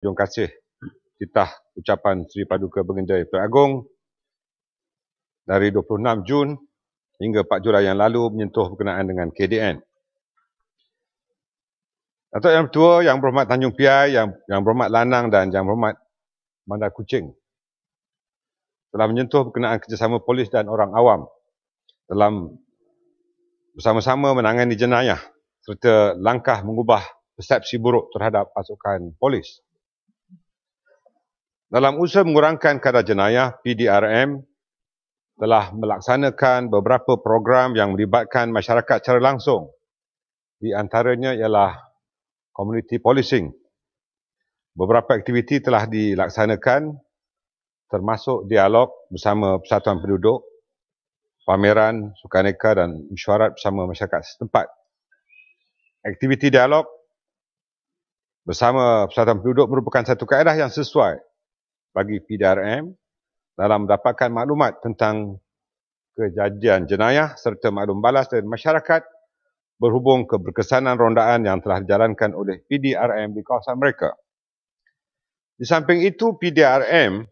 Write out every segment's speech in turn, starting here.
Terima kasih titah ucapan Seri Paduka Baginda Tuan Agong dari 26 Jun hingga 4 Julai yang lalu menyentuh berkenaan dengan KDN. Datuk Yang Pertua, Yang Berhormat Tanjung Piai, Yang Berhormat Lanang dan Yang Berhormat Bandar Kuching telah menyentuh berkenaan kerjasama polis dan orang awam dalam bersama-sama menangani jenayah serta langkah mengubah persepsi buruk terhadap pasukan polis. Dalam usaha mengurangkan kadar jenayah, PDRM telah melaksanakan beberapa program yang melibatkan masyarakat secara langsung. Di antaranya ialah community policing. Beberapa aktiviti telah dilaksanakan termasuk dialog bersama persatuan penduduk, pameran, sukaneka dan mesyuarat bersama masyarakat setempat. Aktiviti dialog bersama persatuan penduduk merupakan satu kaedah yang sesuai bagi PDRM dalam mendapatkan maklumat tentang kejadian jenayah serta maklum balas dari masyarakat berhubung keberkesanan rondaan yang telah dijalankan oleh PDRM di kawasan mereka. Di samping itu, PDRM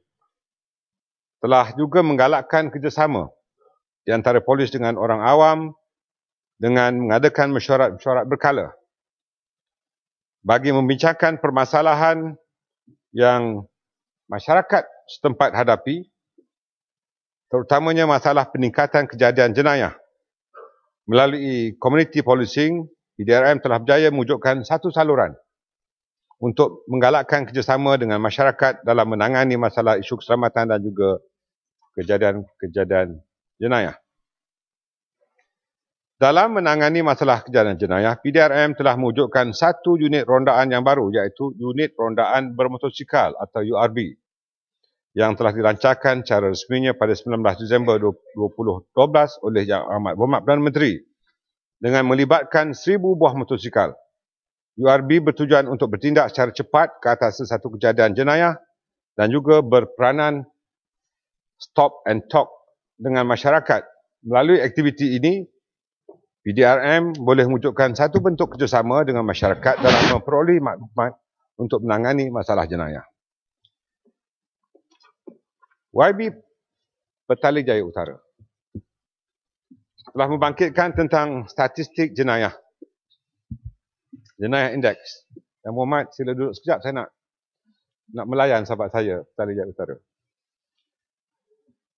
telah juga menggalakkan kerjasama di antara polis dengan orang awam dengan mengadakan mesyuarat-mesyuarat berkala bagi membincangkan permasalahan yang masyarakat setempat hadapi, terutamanya masalah peningkatan kejadian jenayah. Melalui community policing, PDRM telah berjaya mewujudkan satu saluran untuk menggalakkan kerjasama dengan masyarakat dalam menangani masalah isu keselamatan dan juga kejadian-kejadian jenayah. Dalam menangani masalah kejadian jenayah, PDRM telah mewujudkan satu unit rondaan yang baru iaitu unit rondaan bermotosikal atau URB yang telah dilancarkan secara resminya pada 19 Disember 2012 oleh Yang Amat Berhormat Perdana Menteri dengan melibatkan 1,000 buah motosikal. URB bertujuan untuk bertindak secara cepat ke atas sesuatu kejadian jenayah dan juga berperanan stop and talk dengan masyarakat. Melalui aktiviti ini, PDRM boleh mewujudkan satu bentuk kerjasama dengan masyarakat dalam memperoleh maklumat untuk menangani masalah jenayah. YB Petali Jaya Utara telah membangkitkan tentang statistik jenayah indeks. Yang Muhammad, sila duduk sekejap, saya nak melayan sahabat saya, Petali Jaya Utara.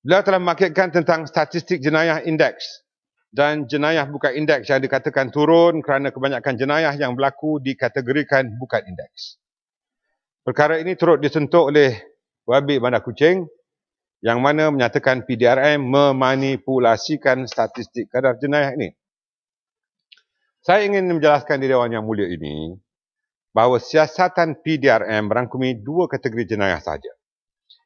Beliau telah membangkitkan tentang statistik jenayah indeks dan jenayah bukan indeks yang dikatakan turun kerana kebanyakan jenayah yang berlaku dikategorikan bukan indeks. Perkara ini turut disentuh oleh YB Bandar Kuching yang mana menyatakan PDRM memanipulasikan statistik kadar jenayah ini. Saya ingin menjelaskan di Dewan Yang Mulia ini bahawa siasatan PDRM merangkumi dua kategori jenayah sahaja,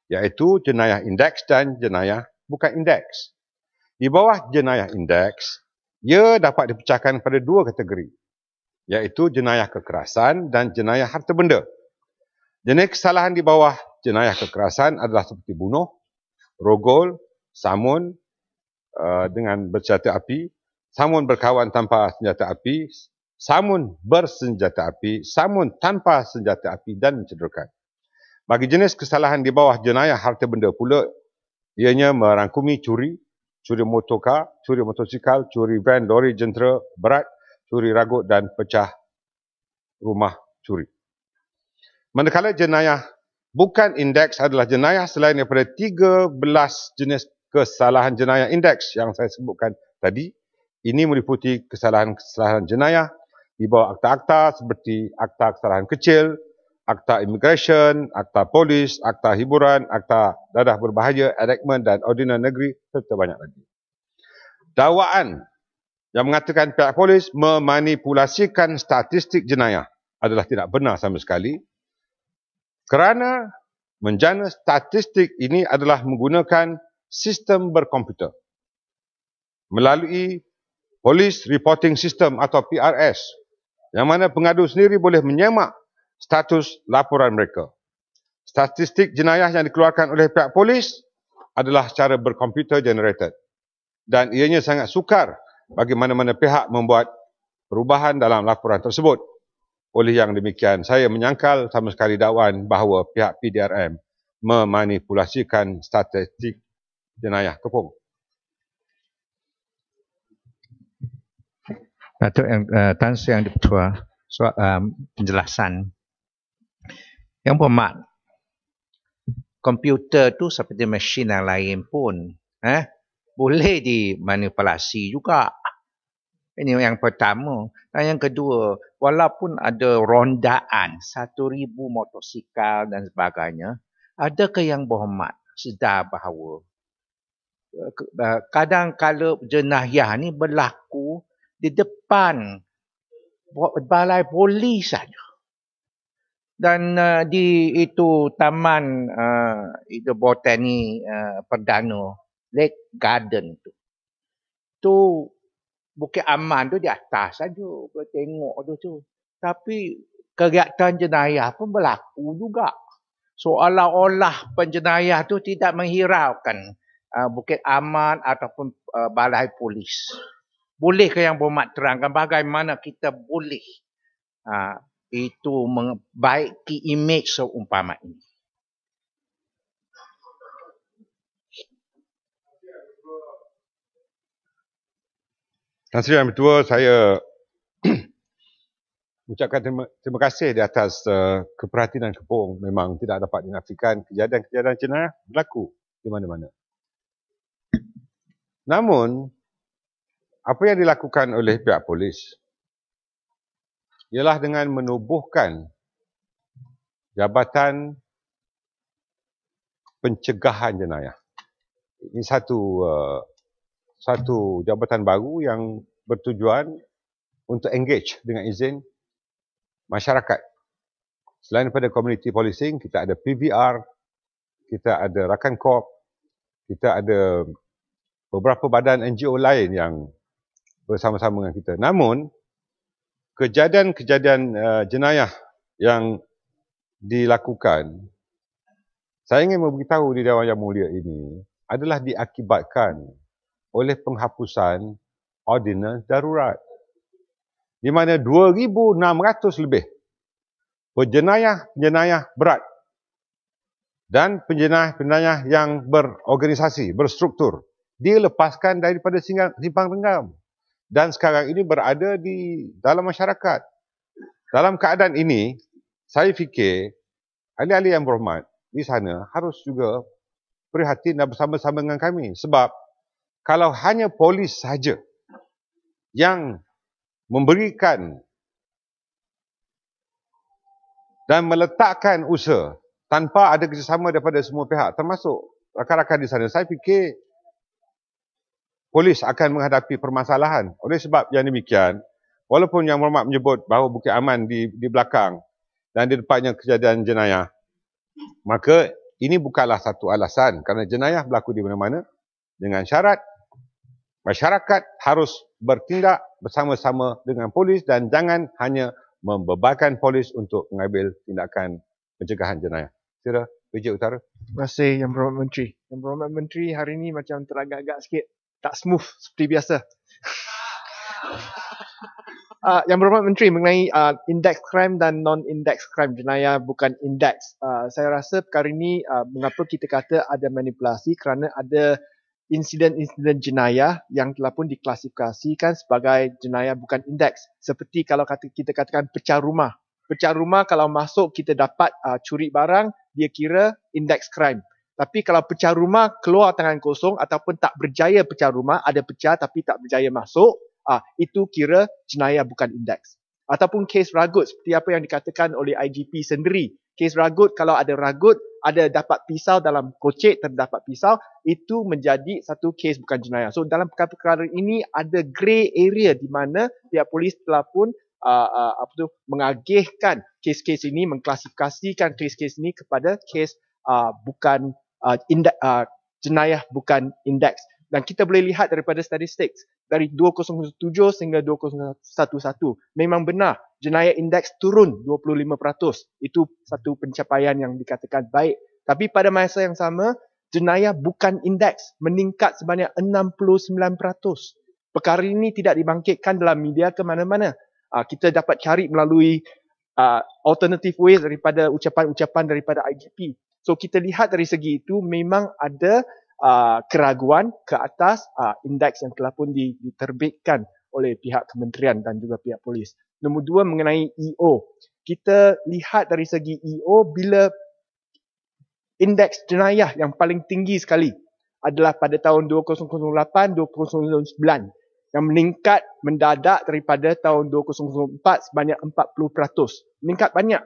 iaitu jenayah indeks dan jenayah bukan indeks. Di bawah jenayah indeks, ia dapat dipecahkan pada dua kategori, iaitu jenayah kekerasan dan jenayah harta benda. Jenis kesalahan di bawah jenayah kekerasan adalah seperti bunuh, rogol, samun dengan bersenjata api, samun berkawan tanpa senjata api, samun bersenjata api, samun tanpa senjata api dan mencederakan. Bagi jenis kesalahan di bawah jenayah harta benda pula, ianya merangkumi curi, curi motorkar, curi motosikal, curi van, lori, jentera berat, curi ragut dan pecah rumah curi. Manakala jenayah bukan indeks adalah jenayah selain daripada 13 jenis kesalahan jenayah indeks yang saya sebutkan tadi. Ini meliputi kesalahan-kesalahan jenayah di bawah akta-akta seperti akta kesalahan kecil, akta immigration, akta polis, akta hiburan, akta dadah berbahaya, enactment dan ordinan negeri serta banyak lagi. Dakwaan yang mengatakan pihak polis memanipulasikan statistik jenayah adalah tidak benar sama sekali kerana menjana statistik ini adalah menggunakan sistem berkomputer melalui Police Reporting System atau PRS yang mana pengadu sendiri boleh menyemak status laporan mereka. Statistik jenayah yang dikeluarkan oleh pihak polis adalah secara berkomputer generated dan ianya sangat sukar bagi mana-mana pihak membuat perubahan dalam laporan tersebut. Oleh yang demikian, saya menyangkal sama sekali dakwan bahawa pihak PDRM memanipulasikan statistik jenayah. Kepung. Datuk Tan Sri Yang Di-Pertua, penjelasan. Yang berhormat, komputer tu seperti mesin yang lain pun boleh dimanipulasi juga. Ini yang pertama. Dan yang kedua, walaupun ada rondaan 1,000 motosikal dan sebagainya, adakah yang berhormat sedar bahawa kadang-kala jenayah ni berlaku di depan balai polis saja. Dan di itu taman itu botani perdana Lake Garden tu Bukit Aman tu di atas saja boleh tengok tu. Tapi kegiatan jenayah pun berlaku juga. Seolah-olah penjenayah tu tidak menghiraukan Bukit Aman ataupun balai polis. Bolehkah yang berhormat terangkan bagaimana kita boleh itu membaiki imej seumpama ini? Tan Sri Yang Di-Pertua, saya ucapkan terima kasih di atas keperhatian Kepung. Memang tidak dapat dinafikan kejadian-kejadian jenayah berlaku di mana-mana. Namun, apa yang dilakukan oleh pihak polis ialah dengan menubuhkan Jabatan Pencegahan Jenayah. Ini satu jabatan baru yang bertujuan untuk engage dengan izin masyarakat. Selain daripada community policing, kita ada PVR, kita ada Rakan Corp, kita ada beberapa badan NGO lain yang bersama-sama dengan kita. Namun, kejadian-kejadian jenayah yang dilakukan, saya ingin memberitahu di Dewan Yang Mulia ini adalah diakibatkan oleh penghapusan ordinans darurat. Di mana 2,600 lebih penjenayah berat dan penjenayah yang berorganisasi, berstruktur dilepaskan daripada simpang renggam dan sekarang ini berada di dalam masyarakat. Dalam keadaan ini, saya fikir ahli-ahli yang berhormat di sana harus juga prihatin dan bersama-sama dengan kami, sebab kalau hanya polis saja yang memberikan dan meletakkan usaha tanpa ada kerjasama daripada semua pihak, termasuk rakan-rakan di sana, saya fikir polis akan menghadapi permasalahan. Oleh sebab yang demikian, walaupun Yang Berhormat menyebut bahawa Bukit Aman di belakang dan di depannya kejadian jenayah, maka ini bukanlah satu alasan kerana jenayah berlaku di mana-mana, dengan syarat masyarakat harus bertindak bersama-sama dengan polis dan jangan hanya membebankan polis untuk mengambil tindakan pencegahan jenayah. Sila, PJ Utara. Terima kasih Yang Berhormat Menteri. Yang Berhormat Menteri hari ini macam teragak-agak sikit, tak smooth seperti biasa. Yang Berhormat Menteri mengenai indeks crime dan non-indeks crime, jenayah bukan indeks. Saya rasa perkara ini mengapa kita kata ada manipulasi, kerana ada insiden-insiden jenayah yang telah pun diklasifikasikan sebagai jenayah bukan indeks. Seperti kalau kita katakan pecah rumah. Pecah rumah kalau masuk kita dapat curi barang, dia kira indeks crime. Tapi kalau pecah rumah keluar tangan kosong ataupun tak berjaya pecah rumah, ada pecah tapi tak berjaya masuk, itu kira jenayah bukan indeks. Ataupun kes ragut seperti apa yang dikatakan oleh IGP sendiri. Kes ragut, kalau ada ragut, ada dapat pisau dalam kocek, terdapat pisau, itu menjadi satu kes bukan jenayah. So dalam perkara-perkara ini ada grey area di mana pihak polis telah pun mengagihkan kes-kes ini, mengklasifikasikan kes-kes ini kepada kes bukan jenayah bukan indeks. Dan kita boleh lihat daripada statistik dari 2007 sehingga 2011, memang benar jenayah indeks turun 25%. Itu satu pencapaian yang dikatakan baik. Tapi pada masa yang sama, jenayah bukan indeks meningkat sebanyak 69%. Perkara ini tidak dibangkitkan dalam media ke mana-mana. Kita dapat cari melalui alternative ways daripada ucapan-ucapan daripada IGP. So kita lihat dari segi itu memang ada keraguan ke atas indeks yang telah pun diterbitkan oleh pihak kementerian dan juga pihak polis. Nombor dua mengenai EO. Kita lihat dari segi EO bila indeks jenayah yang paling tinggi sekali adalah pada tahun 2008-2009 yang meningkat mendadak daripada tahun 2004 sebanyak 40%. Meningkat banyak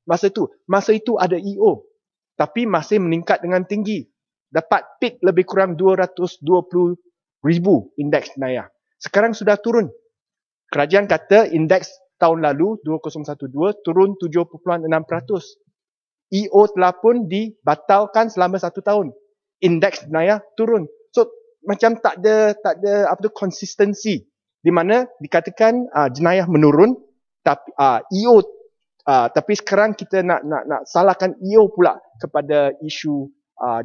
masa itu. Masa itu ada EO tapi masih meningkat dengan tinggi. Dapat peak lebih kurang 220,000 indeks jenayah. Sekarang sudah turun. Kerajaan kata indeks tahun lalu 2012 turun 7.6%. EO telah pun dibatalkan selama 1 tahun. Indeks jenayah turun. So macam tak ada konsistensi di mana dikatakan jenayah menurun tapi EO tapi sekarang kita nak salahkan EO pula kepada isu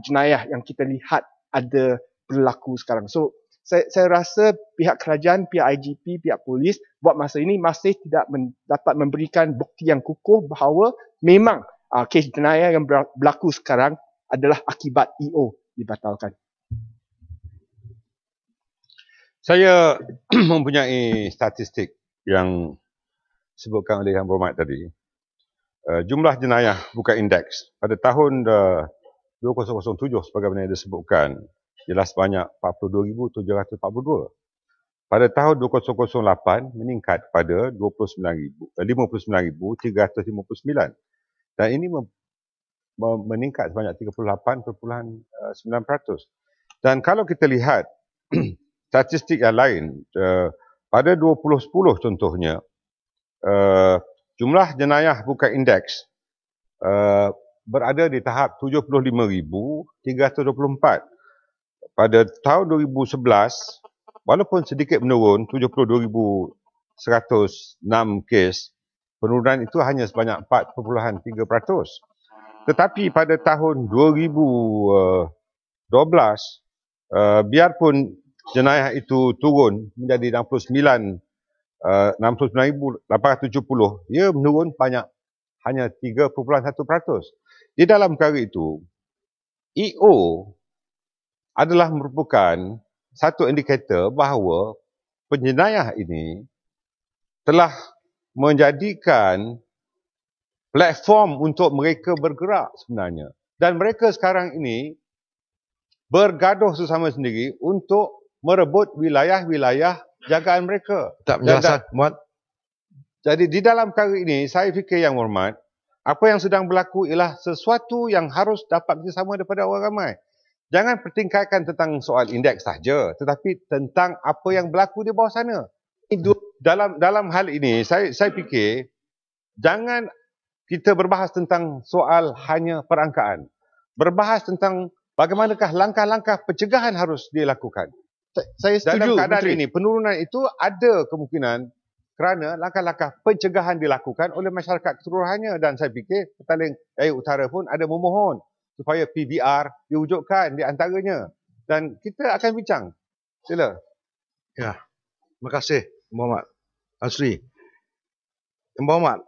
jenayah yang kita lihat ada berlaku sekarang. So saya rasa pihak kerajaan, pihak IGP, pihak polis buat masa ini masih tidak dapat memberikan bukti yang kukuh bahawa memang kes jenayah yang berlaku sekarang adalah akibat EO dibatalkan. Saya mempunyai statistik yang disebutkan oleh Yang Berhormat tadi. Jumlah jenayah bukan indeks pada tahun 2007 sebagaimana yang disebutkan ialah sebanyak 42,742. Pada tahun 2008 meningkat pada 59,359 dan ini meningkat sebanyak 38.9%. Dan kalau kita lihat statistik yang lain, pada 2010 contohnya, jumlah jenayah bukan indeks berada di tahap 75,324. Pada tahun 2011, walaupun sedikit menurun, 72,106 kes, penurunan itu hanya sebanyak 4.3%. Tetapi pada tahun 2012, biarpun jenayah itu turun menjadi 69,870, ia menurun banyak, hanya 3.1%. Di dalam perkara itu, EO adalah merupakan satu indikator bahawa penjenayah ini telah menjadikan platform untuk mereka bergerak sebenarnya. Dan mereka sekarang ini bergaduh sesama sendiri untuk merebut wilayah-wilayah jagaan mereka. Tak menjelaskan, Muhammad. Jadi di dalam perkara ini, saya fikir Yang Berhormat, apa yang sedang berlaku ialah sesuatu yang harus dapat kerjasama daripada orang ramai. Jangan pertingkatkan tentang soal indeks sahaja, tetapi tentang apa yang berlaku di bawah sana. Dalam hal ini, saya fikir, jangan kita berbahas tentang soal hanya perangkaan. Berbahas tentang bagaimanakah langkah-langkah pencegahan harus dilakukan. Saya setuju. Dalam keadaan Menteri. ini, penurunan itu ada kemungkinan kerana langkah-langkah pencegahan dilakukan oleh masyarakat keseluruhannya. Dan saya fikir Petaling Air Utara pun ada memohon supaya PBR diwujudkan di antaranya. Dan kita akan bincang. Sila. Ya, terima kasih Muhammad Asri. Yang Muhammad,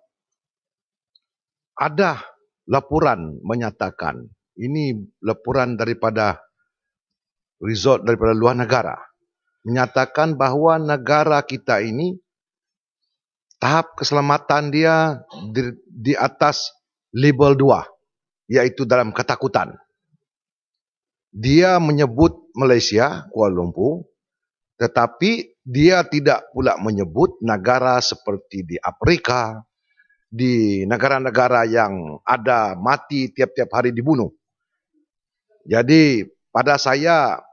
ada laporan menyatakan, ini laporan daripada resort daripada luar negara, menyatakan bahawa negara kita ini tahap keselamatan dia di atas level 2, iaitu dalam ketakutan. Dia menyebut Malaysia, Kuala Lumpur, tetapi dia tidak pula menyebut negara seperti di Afrika, di negara-negara yang ada mati tiap-tiap hari dibunuh. Jadi pada saya,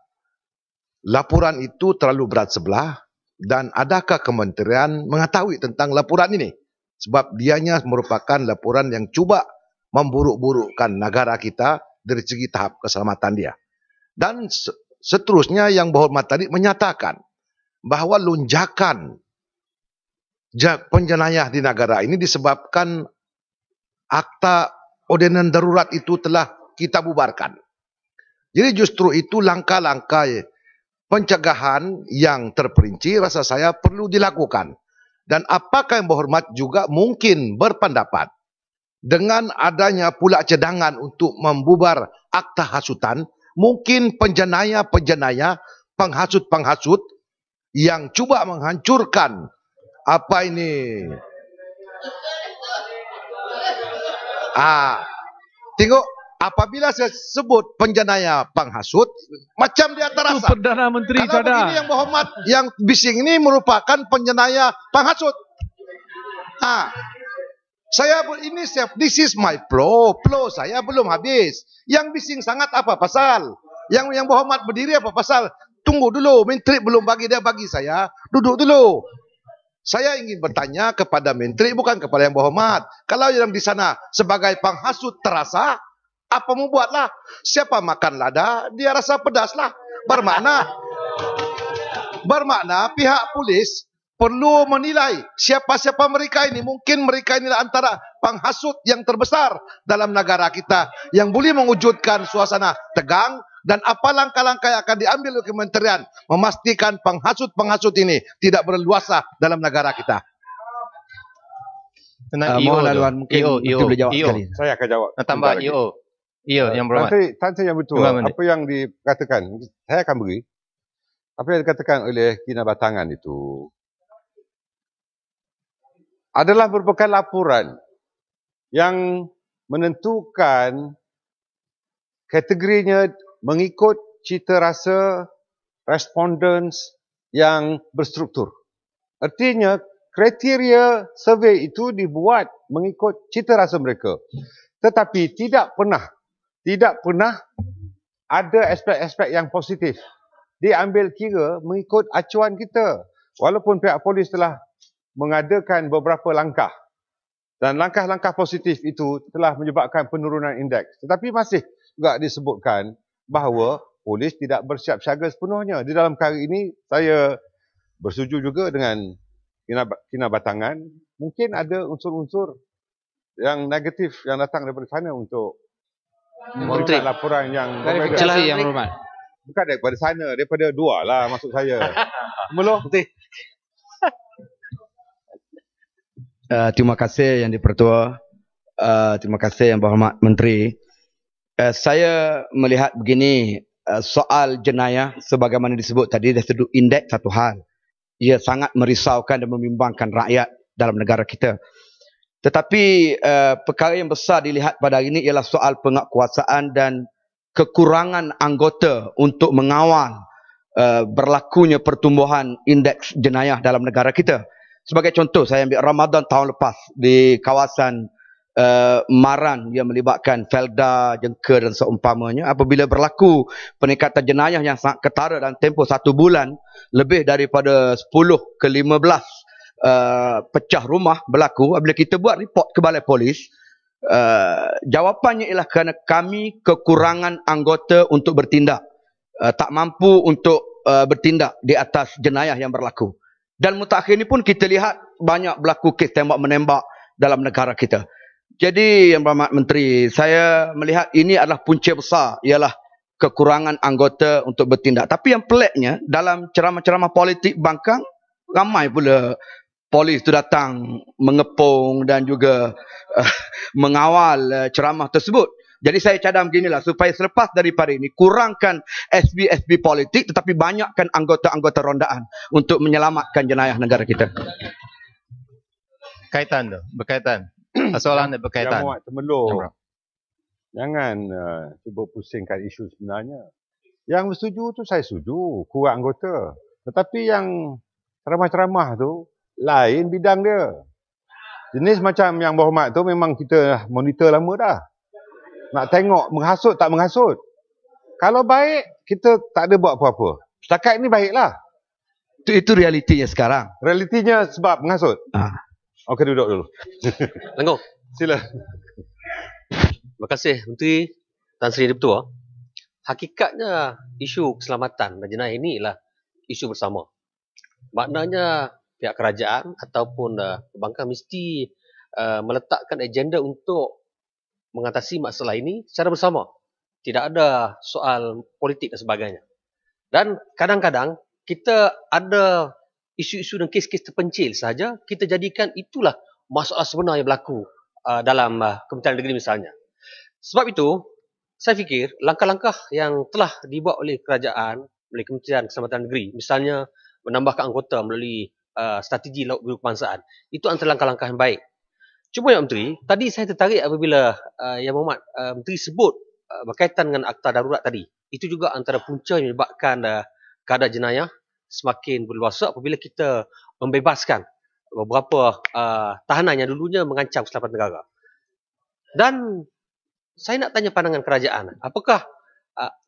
laporan itu terlalu berat sebelah, dan adakah kementerian mengetahui tentang laporan ini? Sebab dianya merupakan laporan yang cuba memburuk-burukkan negara kita dari segi tahap keselamatan dia. Dan seterusnya Yang Berhormat tadi menyatakan bahawa lonjakan penjenayah di negara ini disebabkan akta ordinan darurat itu telah kita bubarkan. Jadi justru itu langkah-langkah pencegahan yang terperinci rasa saya perlu dilakukan. Dan apakah yang berhormat juga mungkin berpendapat dengan adanya pula cadangan untuk membubar akta hasutan, mungkin penjenayah-penjenayah, penghasut-penghasut yang cuba menghancurkan apa ini. Tengok, apabila saya sebut penjenayah penghasut, macam dia terasa. Perdana Menteri kalau begini yang berhormat, yang bising ini merupakan penjenayah penghasut. This is my flow saya belum habis. Yang bising sangat apa pasal? Yang berhormat berdiri apa pasal? Tunggu dulu, menteri belum bagi, dia bagi saya. Duduk dulu. Saya ingin bertanya kepada menteri, bukan kepada yang berhormat. Kalau yang di sana sebagai penghasut terasa, apa mau buatlah? Siapa makan lada, dia rasa pedaslah. Bermakna pihak polis perlu menilai siapa-siapa mereka ini. Mungkin mereka inilah antara penghasut yang terbesar dalam negara kita, yang boleh mewujudkan suasana tegang. Dan apa langkah-langkah yang akan diambil oleh kementerian memastikan penghasut-penghasut ini tidak berleluasa dalam negara kita. mohon laluan mungkin boleh jawab sekali. Saya akan jawab. Tambah EO. Yang berhormat. Tanya yang betul. Apa yang dikatakan, saya akan beri. Apa yang dikatakan oleh Kinabatangan itu adalah merupakan laporan yang menentukan kategorinya mengikut cita rasa respondents yang berstruktur. Artinya, kriteria survey itu dibuat mengikut cita rasa mereka. Tetapi tidak pernah ada aspek-aspek yang positif diambil kira mengikut acuan kita. Walaupun pihak polis telah mengadakan beberapa langkah dan langkah-langkah positif itu telah menyebabkan penurunan indeks. Tetapi masih juga disebutkan bahawa polis tidak bersiap siaga sepenuhnya. Di dalam perkara ini, saya bersetuju juga dengan Kinabatangan. Mungkin ada unsur-unsur yang negatif yang datang daripada sana untuk memberikan laporan yang Klarifikasi yang berhormat. bukan daripada sana, daripada dua lah maksud saya. Melo. Terima kasih Yang Dipertua. Terima kasih Yang Berhormat Menteri. Saya melihat begini, soal jenayah sebagaimana disebut tadi, dari sudut indeks satu hal. Ia sangat merisaukan dan membimbangkan rakyat dalam negara kita. Tetapi perkara yang besar dilihat pada hari ini ialah soal penguatkuasaan dan kekurangan anggota untuk mengawal berlakunya pertumbuhan indeks jenayah dalam negara kita. Sebagai contoh, saya ambil Ramadan tahun lepas di kawasan Maran yang melibatkan Felda, Jengker dan seumpamanya. Apabila berlaku peningkatan jenayah yang sangat ketara dalam tempoh 1 bulan, lebih daripada 10 ke 15 pecah rumah berlaku. Apabila kita buat report ke balai polis, jawapannya ialah kerana kami kekurangan anggota untuk bertindak, tak mampu untuk bertindak di atas jenayah yang berlaku. Dan mutakhir ini pun kita lihat banyak berlaku kes tembak-menembak dalam negara kita. Jadi Yang Berhormat Menteri, saya melihat ini adalah punca besar, ialah kekurangan anggota untuk bertindak. Tapi yang peliknya, dalam ceramah-ceramah politik bangkang, ramai pula polis itu datang mengepung dan juga mengawal ceramah tersebut. Jadi saya cadang beginilah, supaya selepas daripada ini, kurangkan SB-SB politik, tetapi banyakkan anggota-anggota rondaan untuk menyelamatkan jenayah negara kita. Berkaitan. Soalan yang berkaitan. Yang muat temelur. Jangan cuba pusingkan isu sebenarnya. Yang bersetuju tu saya setuju, kurang anggota. Tetapi yang ceramah-ceramah tu, lain bidang dia. Jenis macam Yang Berhormat tu memang kita monitor lama dah. Nak tengok menghasut tak menghasut. Kalau baik, kita tak ada buat apa-apa. Setakat ini baiklah. Itu realitinya sekarang. Realitinya sebab menghasut. Okey, duduk dulu. Tengok. Sila. Terima kasih Menteri Tan Sri Dipertua. Hakikatnya isu keselamatan dan jenayah ini ialah isu bersama. Maknanya pihak kerajaan ataupun perbankan mesti meletakkan agenda untuk mengatasi masalah ini secara bersama. Tidak ada soal politik dan sebagainya. Dan kadang-kadang kita ada isu-isu dan kes-kes terpencil saja, kita jadikan itulah masalah sebenar yang berlaku dalam Kementerian Negeri misalnya. Sebab itu, saya fikir langkah-langkah yang telah dibuat oleh kerajaan, oleh Kementerian Keselamatan Negeri, misalnya menambahkan anggota melalui strategi laut biru kebangsaan, itu antara langkah-langkah yang baik. Cuma Yang Menteri, tadi saya tertarik apabila Yang Berhormat Menteri sebut berkaitan dengan akta darurat tadi. Itu juga antara punca yang menyebabkan kadar jenayah semakin berluasa apabila kita membebaskan beberapa tahanan yang dulunya mengancam keselamatan negara. Dan saya nak tanya pandangan kerajaan. Apakah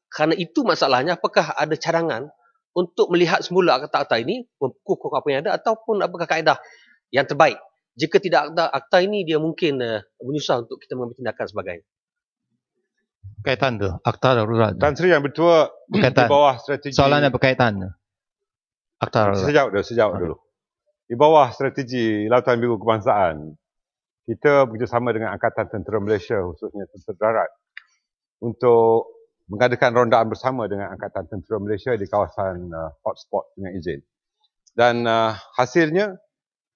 kerana itu masalahnya, apakah ada cadangan untuk melihat semula akta-akta ini, memkukuh apa yang ada, ataupun apakah kaedah yang terbaik? Jika tidak ada akta ini, dia mungkin menyusah untuk kita mengambil tindakan sebagainya. Berkaitan tu, akta darurat. Tan Sri yang bertua di Berkaitan. bawah strategi. Soalannya berkaitan. Akta darurat. Sejauh dulu. Di bawah strategi Lautan Biru Kebangsaan, kita bekerjasama dengan Angkatan Tentera Malaysia, khususnya Tentera Darat, untuk mengadakan rondaan bersama dengan Angkatan Tentera Malaysia di kawasan hotspot dengan izin. Dan hasilnya,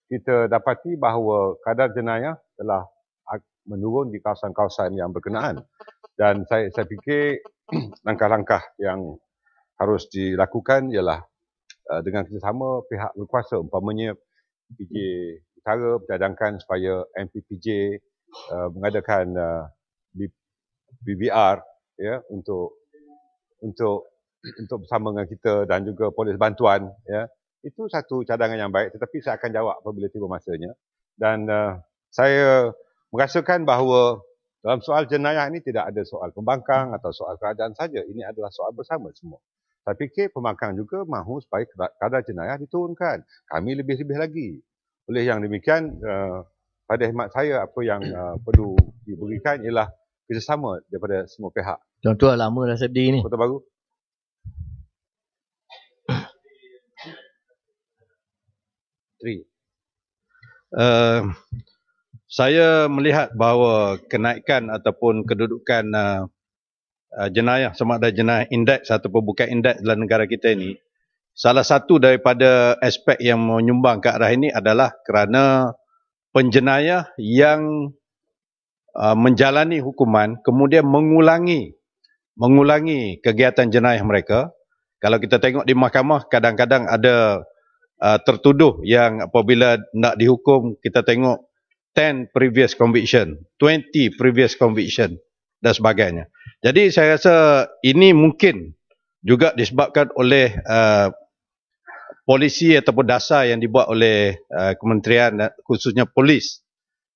kita dapati bahawa kadar jenayah telah menurun di kawasan-kawasan yang berkenaan. Dan saya fikir langkah-langkah yang harus dilakukan ialah dengan kerjasama pihak berkuasa, umpamanya PJ Utara bercadangkan supaya MPPJ mengadakan BBR ya untuk bersama dengan kita dan juga polis bantuan ya. Itu satu cadangan yang baik, tetapi saya akan jawab apabila tiba masanya. Dan saya merasakan bahawa dalam soal jenayah ini tidak ada soal pembangkang atau soal kerajaan saja. Ini adalah soal bersama semua. Saya fikir pembangkang juga mahu supaya kadar jenayah diturunkan. Kami lebih-lebih lagi. Oleh yang demikian, pada khidmat saya, apa yang perlu diberikan ialah kerjasama daripada semua pihak. Contoh lama dah sedih ni. Kota Baru. Saya melihat bahawa kenaikan ataupun kedudukan jenayah, sama ada jenayah indeks ataupun bukan indeks dalam negara kita ini, salah satu daripada aspek yang menyumbang ke arah ini adalah kerana penjenayah yang menjalani hukuman kemudian mengulangi kegiatan jenayah mereka. Kalau kita tengok di mahkamah, kadang-kadang ada tertuduh yang apabila nak dihukum, kita tengok 10 previous conviction, 20 previous conviction dan sebagainya. Jadi saya rasa ini mungkin juga disebabkan oleh polisi ataupun dasar yang dibuat oleh kementerian, khususnya polis,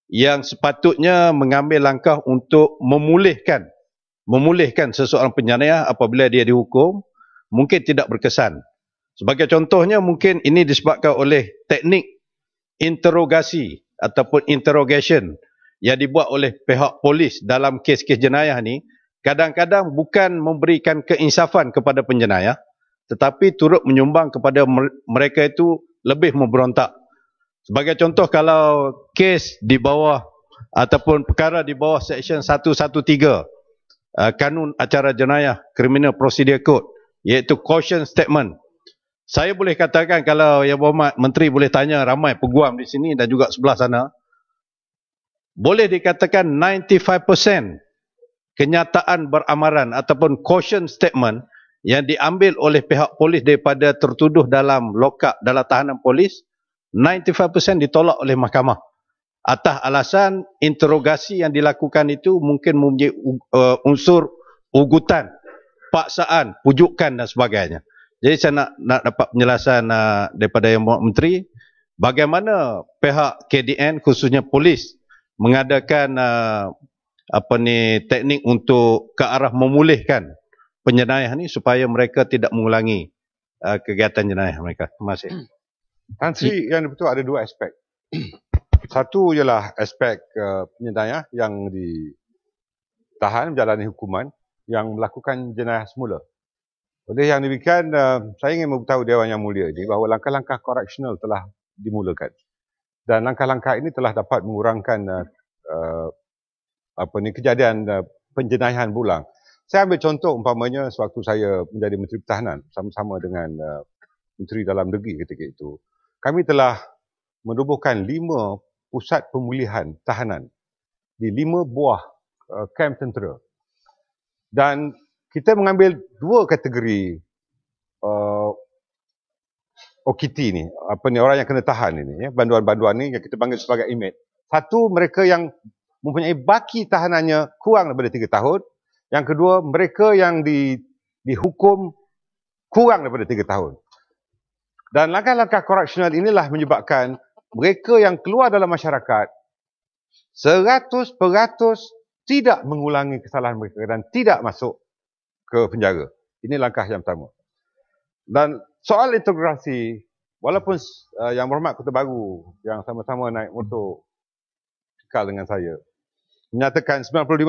yang sepatutnya mengambil langkah untuk memulihkan seseorang penjenayah apabila dia dihukum, mungkin tidak berkesan. Sebagai contohnya, mungkin ini disebabkan oleh teknik interogasi ataupun interrogation yang dibuat oleh pihak polis dalam kes-kes jenayah ni, kadang-kadang bukan memberikan keinsafan kepada penjenayah, tetapi turut menyumbang kepada mereka itu lebih memberontak. Sebagai contoh, kalau kes di bawah ataupun perkara di bawah Seksyen 113 Kanun Acara Jenayah Criminal Procedure Code, iaitu caution statement, saya boleh katakan, kalau Yang Berhormat Menteri boleh tanya ramai peguam di sini dan juga sebelah sana, boleh dikatakan 95% kenyataan beramaran ataupun caution statement yang diambil oleh pihak polis daripada tertuduh dalam lokap, dalam tahanan polis, 95% ditolak oleh mahkamah. Atas alasan interogasi yang dilakukan itu mungkin mempunyai unsur ugutan, paksaan, pujukan dan sebagainya. Jadi saya nak dapat penjelasan daripada Yang Berhormat Menteri, bagaimana pihak KDN khususnya polis mengadakan teknik untuk ke arah memulihkan penjenayah ni supaya mereka tidak mengulangi kegiatan jenayah mereka. Terima kasih. Tan Sri, yang betul ada dua aspek. Satu ialah aspek penjenayah yang ditahan menjalani hukuman yang melakukan jenayah semula. Oleh yang demikian, saya ingin memberitahu Dewan Yang Mulia ini bahawa langkah-langkah koreksional telah dimulakan. Dan langkah-langkah ini telah dapat mengurangkan kejadian penjenayahan berulang. Saya ambil contoh umpamanya sewaktu saya menjadi Menteri Pertahanan bersama-sama dengan Menteri Dalam Negeri ketika itu. kami telah menubuhkan 5 pusat pemulihan tahanan di 5 buah kamp tentera. Dan kita mengambil 2 kategori OKT ni, orang yang kena tahan ini, banduan-banduan ni yang kita panggil sebagai inmate. Satu, mereka yang mempunyai baki tahanannya kurang daripada 3 tahun. Yang kedua, mereka yang dihukum kurang daripada 3 tahun. Dan langkah-langkah koreksional inilah menyebabkan mereka yang keluar dalam masyarakat 100% tidak mengulangi kesalahan mereka dan tidak masuk ke penjara. Ini langkah yang pertama. Dan soal integrasi, walaupun Yang Berhormat Ketua Baru yang sama-sama naik motor cikal dengan saya menyatakan 95%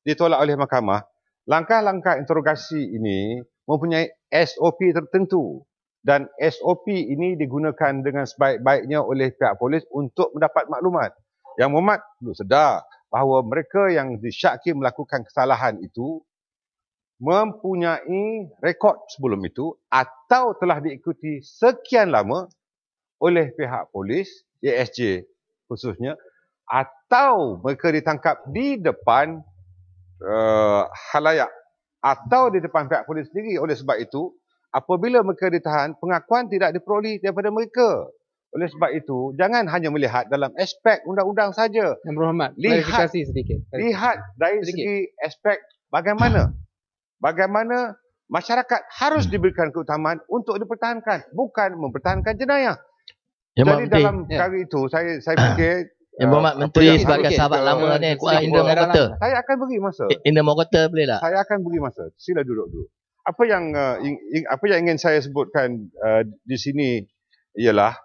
ditolak oleh mahkamah, langkah-langkah interogasi ini mempunyai SOP tertentu. Dan SOP ini digunakan dengan sebaik-baiknya oleh pihak polis untuk mendapat maklumat. Yang Berhormat perlu sedar bahawa mereka yang disyaki melakukan kesalahan itu mempunyai rekod sebelum itu atau telah diikuti sekian lama oleh pihak polis, ASJ khususnya, atau mereka ditangkap di depan halayak atau di depan pihak polis sendiri. Oleh sebab itu, apabila mereka ditahan, pengakuan tidak diperoleh daripada mereka. Oleh sebab itu, jangan hanya melihat dalam aspek undang-undang saja. Yang Berhormat, klarifikasi sedikit. Lihat dari segi aspek bagaimana masyarakat harus diberikan keutamaan untuk dipertahankan, bukan mempertahankan jenayah. Jadi dalam perkara itu, saya fikir Yang Berhormat Menteri sebagai sahabat lama ni, Indra mau kata. Saya akan beri masa. Indra mau kata boleh tak? Saya akan beri masa. Sila duduk dulu. Apa yang ingin saya sebutkan di sini ialah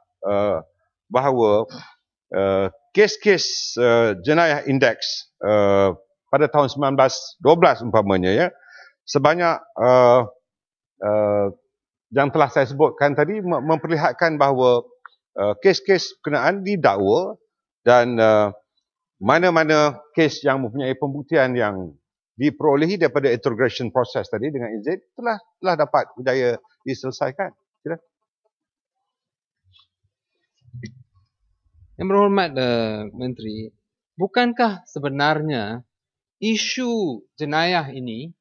bahawa kes-kes jenayah indeks pada tahun 1912 umpamanya, ya, sebanyak yang telah saya sebutkan tadi memperlihatkan bahawa kes-kes berkenaan didakwa dan mana-mana kes yang mempunyai pembuktian yang diperolehi daripada interrogation proses tadi dengan izin telah dapat berjaya diselesaikan. Sila. Yang Berhormat Menteri, bukankah sebenarnya isu jenayah ini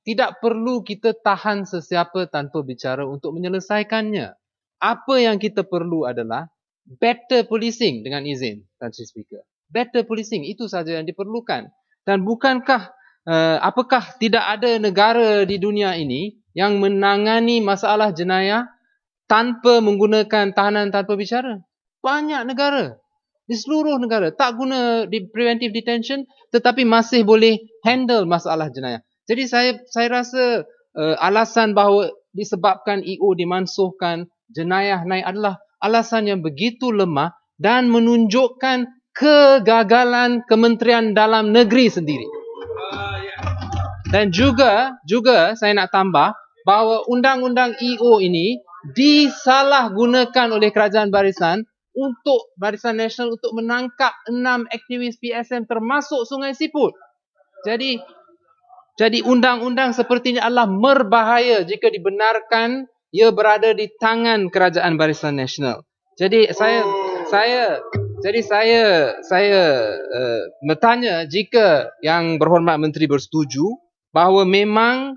tidak perlu kita tahan sesiapa tanpa bicara untuk menyelesaikannya? Apa yang kita perlu adalah better policing dengan izin, Tan Sri Speaker. Better policing, itu saja yang diperlukan. Dan bukankah, apakah tidak ada negara di dunia ini yang menangani masalah jenayah tanpa menggunakan tahanan tanpa bicara? Banyak negara. Di seluruh negara. Tak guna preventive detention tetapi masih boleh handle masalah jenayah. Jadi saya rasa alasan bahawa disebabkan EO dimansuhkan, jenayah naik adalah alasan yang begitu lemah dan menunjukkan kegagalan Kementerian Dalam Negeri sendiri. Dan juga saya nak tambah bahawa undang-undang EO ini disalahgunakan oleh Kerajaan Barisan untuk Barisan Nasional untuk menangkap 6 aktivis PSM termasuk Sungai Siput. Jadi undang-undang seperti ini adalah berbahaya jika dibenarkan ia berada di tangan Kerajaan Barisan Nasional. Jadi saya bertanya jika Yang Berhormat Menteri bersetuju bahawa memang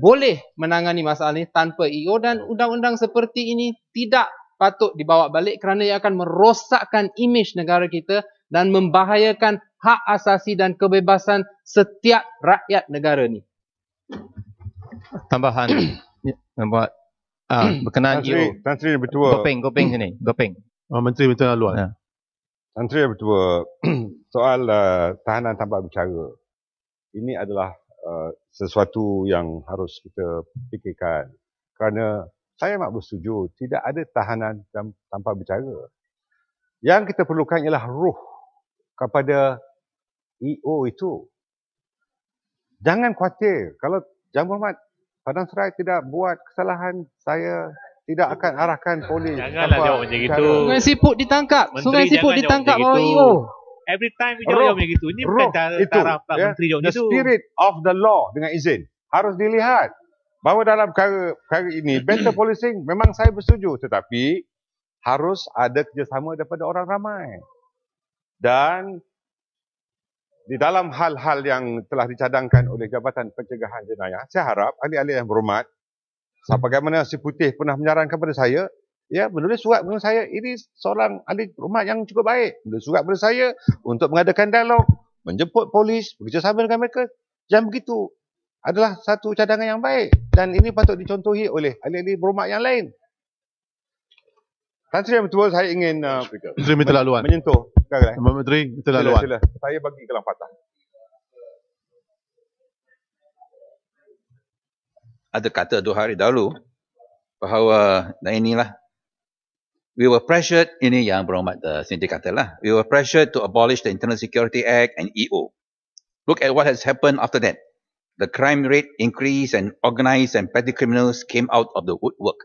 boleh menangani masalah ini tanpa EO dan undang-undang seperti ini tidak patut dibawa balik kerana ia akan merosakkan imej negara kita dan membahayakan hak asasi dan kebebasan setiap rakyat negara ni. Tambahan buat berkenaan EO. Tan Sri Bertua. Gopeng sini. Gopeng. Menteri Betul Luar. Ya. Tan Sri Bertua, soal tahanan tanpa bicara. Ini adalah sesuatu yang harus kita fikirkan. Kerana saya mak bersetuju, tidak ada tahanan tanpa bicara. Yang kita perlukan ialah ruh kepada EO itu. Jangan khawatir. Kalau Yang Berhormat Padang Serai tidak buat kesalahan, saya tidak akan arahkan polis. Janganlah jawab macam gitu. Sungai Siput ditangkap. Menteri Sungai Siput ditangkap oleh EO. Every time you jawab macam gitu. Ini bukan cara Pak Menteri jawab the gitu. The spirit of the law dengan izin harus dilihat. bahawa dalam perkara ini better policing memang saya bersetuju, tetapi harus ada kerjasama daripada orang ramai. Dan di dalam hal-hal yang telah dicadangkan oleh Jabatan Pencegahan Jenayah, saya harap ahli-ahli yang berhormat, sebagaimana Si Putih pernah menyarankan kepada saya, ya, menulis surat kepada saya, ini seorang ahli berhormat yang cukup baik. Menulis surat kepada saya untuk mengadakan dialog, menjemput polis, bekerjasama dengan mereka. Yang begitu adalah satu cadangan yang baik. Dan ini patut dicontohi oleh ahli-ahli berhormat yang lain. Tan Sri Yang Bertuah, saya ingin Menteri minta laluan. menyentuh perkara. Menteri minta laluan. Sila. Saya bagi kelang patah. Ada kata 2 hari dahulu bahawa inilah we were pressured, ini yang berhormat Cindy katalah, we were pressured to abolish the Internal Security Act and EO. Look at what has happened after that. The crime rate increased and organised and petty criminals came out of the woodwork.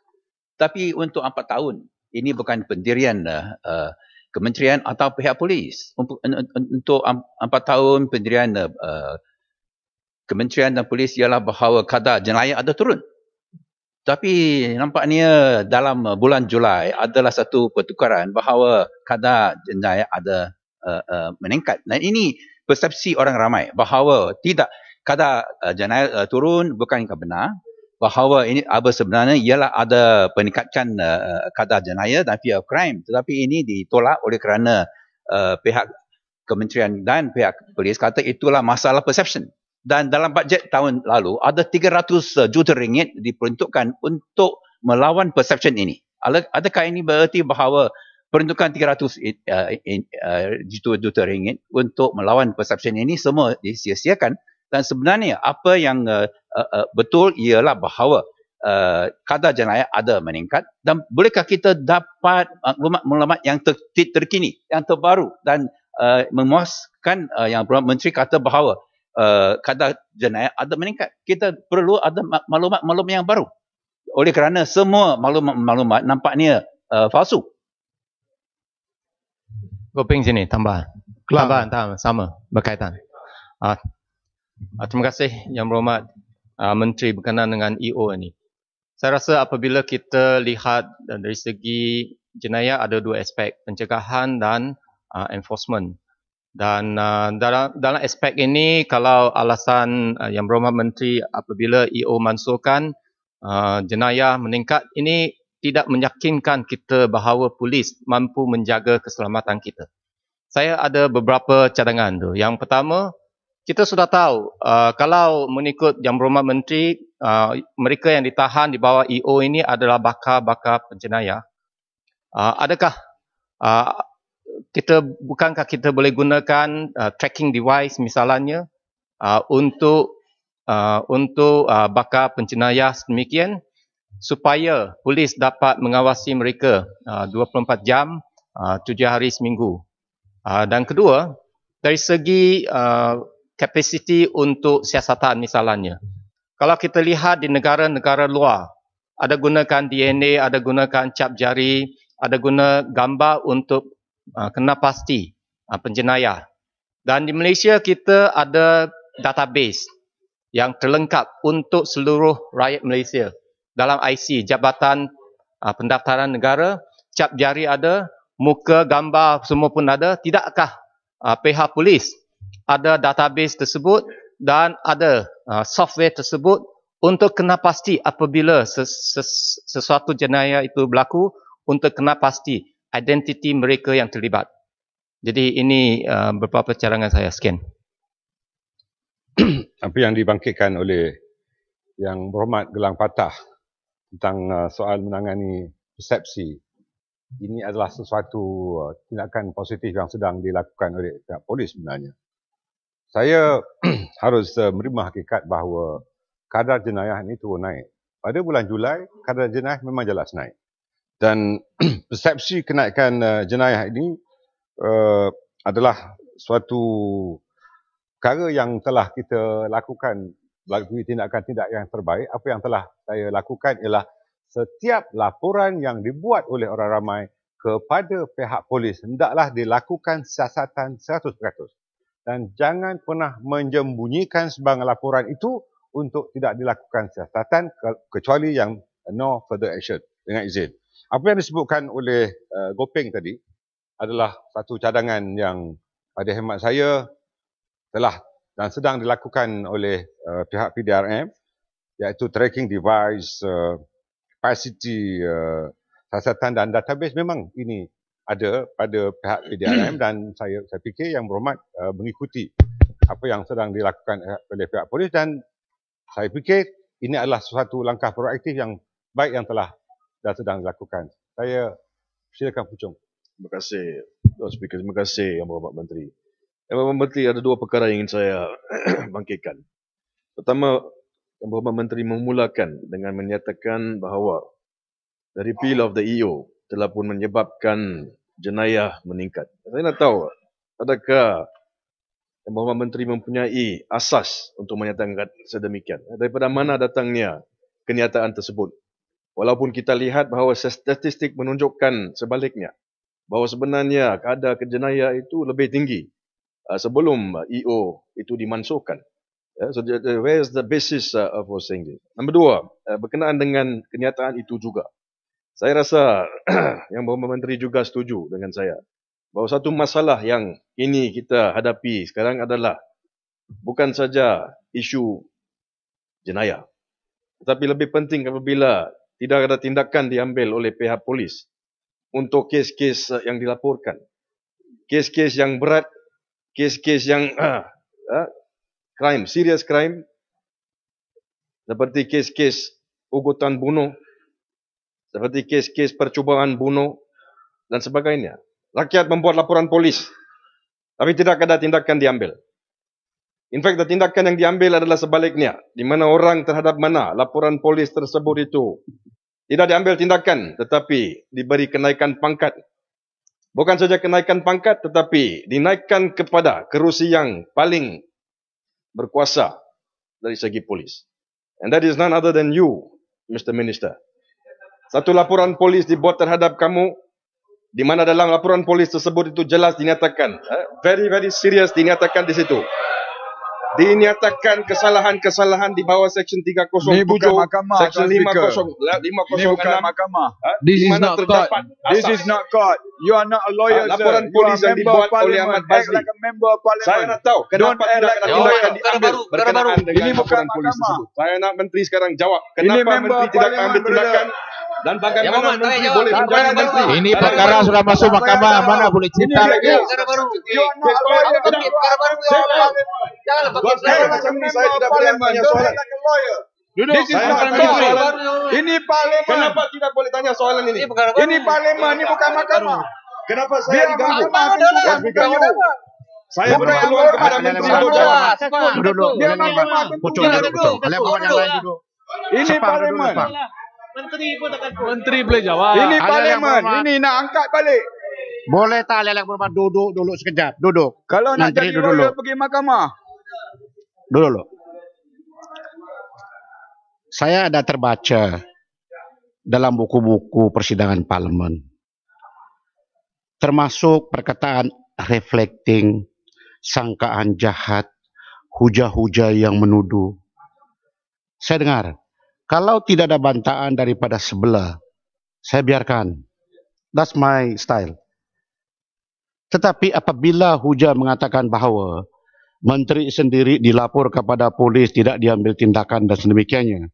Tapi untuk 4 tahun, ini bukan pendirian kementerian atau pihak polis. Untuk 4 tahun pendirian kementerian dan polis ialah bahawa kadar jenayah ada turun. Tapi nampaknya dalam bulan Julai adalah satu pertukaran bahawa kadar jenayah ada meningkat. Dan ini persepsi orang ramai bahawa tidak, kadar jenayah turun bukankah benar, bahawa ini sebenarnya ialah ada peningkatan kadar jenayah dan fear of crime. Tetapi ini ditolak oleh kerana pihak kementerian dan pihak polis kata itulah masalah perception. Dan dalam bajet tahun lalu ada 300 juta ringgit diperuntukkan untuk melawan perception ini. Adakah ini bererti bahawa peruntukan 300 juta ringgit untuk melawan perception ini semua disia-siakan? Dan sebenarnya apa yang betul ialah bahawa kadar jenayah ada meningkat, dan bolehkah kita dapat maklumat yang terkini, yang terbaru dan memuaskan yang Menteri kata bahawa kadar jenayah ada meningkat. Kita perlu ada maklumat-maklumat yang baru. Oleh kerana semua maklumat nampaknya palsu. Gopeng sini tambahan. Tambahan sama berkaitan. Terima kasih Yang Berhormat Menteri berkenaan dengan EO ini. Saya rasa apabila kita lihat dari segi jenayah ada 2 aspek, pencegahan dan enforcement. Dan dalam aspek ini, kalau alasan Yang Berhormat Menteri apabila EO mansuhkan jenayah meningkat, ini tidak meyakinkan kita bahawa polis mampu menjaga keselamatan kita. Saya ada beberapa cadangan tu. Yang pertama, kita sudah tahu kalau mengikut Yang Berhormat Menteri, mereka yang ditahan di bawah EO ini adalah bakar-bakar penjenayah. Adakah bukankah kita boleh gunakan tracking device misalnya untuk bakar penjenayah sedemikian supaya polis dapat mengawasi mereka 24 jam 7 hari seminggu. Dan kedua, dari segi kapasiti untuk siasatan misalnya. Kalau kita lihat di negara-negara luar, ada gunakan DNA, ada gunakan cap jari, ada guna gambar untuk kena pasti penjenayah. Dan di Malaysia kita ada database yang terlengkap untuk seluruh rakyat Malaysia. Dalam IC, Jabatan Pendaftaran Negara, cap jari ada, muka, gambar semua pun ada. Tidakkah pihak polis ada database tersebut dan ada software tersebut untuk kena pasti apabila sesuatu jenayah itu berlaku, untuk kena pasti identiti mereka yang terlibat. Jadi ini beberapa cadangan saya. Sekian. Apa yang dibangkitkan oleh Yang Berhormat Gelang Patah tentang soal menangani persepsi, ini adalah sesuatu tindakan positif yang sedang dilakukan oleh pihak polis sebenarnya. Saya harus menerima hakikat bahawa kadar jenayah ini turun naik. Pada bulan Julai, kadar jenayah memang jelas naik. Dan persepsi kenaikan jenayah ini adalah suatu perkara yang telah kita lakukan, melalui tindakan-tindakan yang terbaik. Apa yang telah saya lakukan ialah setiap laporan yang dibuat oleh orang ramai kepada pihak polis hendaklah dilakukan siasatan 100%. Dan jangan pernah menjembunyikan sebarang laporan itu untuk tidak dilakukan siasatan kecuali yang no further action dengan izin. Apa yang disebutkan oleh Gopeng tadi adalah satu cadangan yang pada hemat saya telah dan sedang dilakukan oleh pihak PDRM, iaitu tracking device, capacity, siasatan dan database. Memang ini ada pada pihak PDRM dan saya fikir Yang Berhormat mengikuti apa yang sedang dilakukan oleh pihak polis, dan saya fikir ini adalah suatu langkah proaktif yang baik yang telah dan sedang dilakukan. Saya silakan Pucung. Terima kasih, Tuan Speaker. Terima kasih Yang Berhormat Menteri. Yang Berhormat Menteri, ada dua perkara yang ingin saya bangkitkan. Pertama, Yang Berhormat Menteri memulakan dengan menyatakan bahawa the repeal of the EO telah pun menyebabkan jenayah meningkat. Saya nak tahu, adakah Yang Berhormat Menteri mempunyai asas untuk menyatakan sedemikian? Daripada mana datangnya kenyataan tersebut? Walaupun kita lihat bahawa statistik menunjukkan sebaliknya, bahawa sebenarnya kadar jenayah itu lebih tinggi sebelum EO itu dimansuhkan. So where is the basis of saying this? Nombor dua, berkenaan dengan kenyataan itu juga, saya rasa Yang Berhormat Menteri juga setuju dengan saya bahawa satu masalah yang ini kita hadapi sekarang adalah bukan saja isu jenayah, tetapi lebih penting apabila tidak ada tindakan diambil oleh pihak polis untuk kes-kes yang dilaporkan. Kes-kes yang berat, kes-kes yang crime, serious crime, seperti kes-kes ugutan bunuh, seperti kes-kes percubaan bunuh dan sebagainya. Rakyat membuat laporan polis, tapi tidak ada tindakan diambil. In fact, tindakan yang diambil adalah sebaliknya, di mana orang terhadap mana laporan polis tersebut itu tidak diambil tindakan, tetapi diberi kenaikan pangkat. Bukan saja kenaikan pangkat, tetapi dinaikkan kepada kerusi yang paling berkuasa dari segi polis. And that is none other than you, Mr. Minister. Satu laporan polis dibuat terhadap kamu, di mana dalam laporan polis tersebut itu jelas dinyatakan, very serious dinyatakan di situ. Dinyatakan kesalahan-kesalahan di bawah Section 307, Section 506. This is not court. This is not court. You are not a lawyer, sir. Laporan polis yang dibuat oleh Ahmad Bazli. Saya nak tahu kenapa tidak ada tindakan diambil berkenaan dengan laporan polis tersebut. Saya nak Menteri sekarang jawab. Kenapa Menteri tidak ambil tindakan? Dan bagaimana Menteri boleh menjadi Menteri? Ini perkara sudah masuk mahkamah, mana boleh cerita lagi? Saya tidak boleh tanya soalan. Duduk. Ini parlimen. Kenapa tidak boleh tanya soalan ini? Ini parlimen, ini bukan mahkamah. Kenapa saya diganggu? Saya berpeluang kepada Menteri untuk jawab. Duduk. Biar mahkamah. Ini parlimen. Menteri boleh jawab. Ini parlimen. Ini nak angkat balik. Boleh tak Yang Berhormat duduk sekejap? Duduk. Kalau nak jadi lawyer pergi mahkamah. Dulu. Saya ada terbaca dalam buku-buku persidangan parlimen, termasuk perkataan reflecting, sangkaan jahat, hujah-hujah yang menuduh. Saya dengar, kalau tidak ada bantahan daripada sebelah, saya biarkan. That's my style. Tetapi apabila hujah mengatakan bahawa menteri sendiri dilapor kepada polis, tidak diambil tindakan dan sedemikiannya,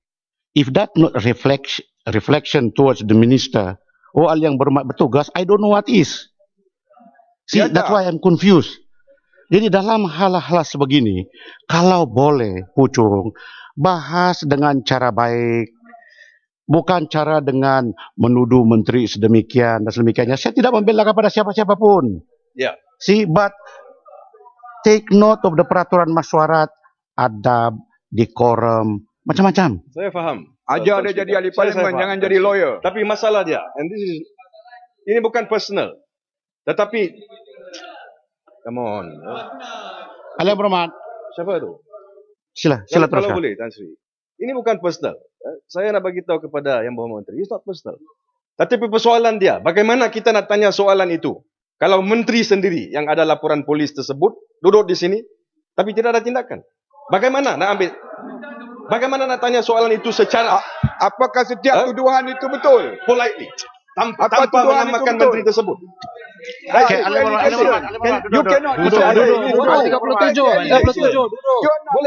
if that not reflection towards the minister, Yang Berhormat bertugas, I don't know what is. See, that's why I'm confused. Jadi dalam hal-hal sebegini, kalau boleh Pucung, bahas dengan cara baik, bukan cara dengan menuduh menteri sedemikian dan sedemikiannya. Saya tidak membela kepada siapa-siapa pun. Yeah. See, but take note of the peraturan mesyuarat, adab, decorum, macam-macam. Saya faham. Ajar dia jadi ahli parlimen, jangan jadi lawyer. Tapi masalah dia, and ini bukan personal. Tetapi, come on. Yang Berhormat. Siapa itu? Sila teruskan. Kalau boleh, Tan Sri. Ini bukan personal. Saya nak bagi tahu kepada Yang Berhormat Menteri, it's not personal. Tetapi persoalan dia, bagaimana kita nak tanya soalan itu? Kalau menteri sendiri yang ada laporan polis tersebut duduk di sini, tapi tidak ada tindakan. Bagaimana nak ambil? Bagaimana nak tanya soalan itu secara Apakah setiap tuduhan itu betul? politely? Apa Tanpa tuduhan itu menamakan betul? menteri tersebut. Okay, Alif Rahman, You cannot Duduk, decide. duduk. 37, 37, duduk. You are not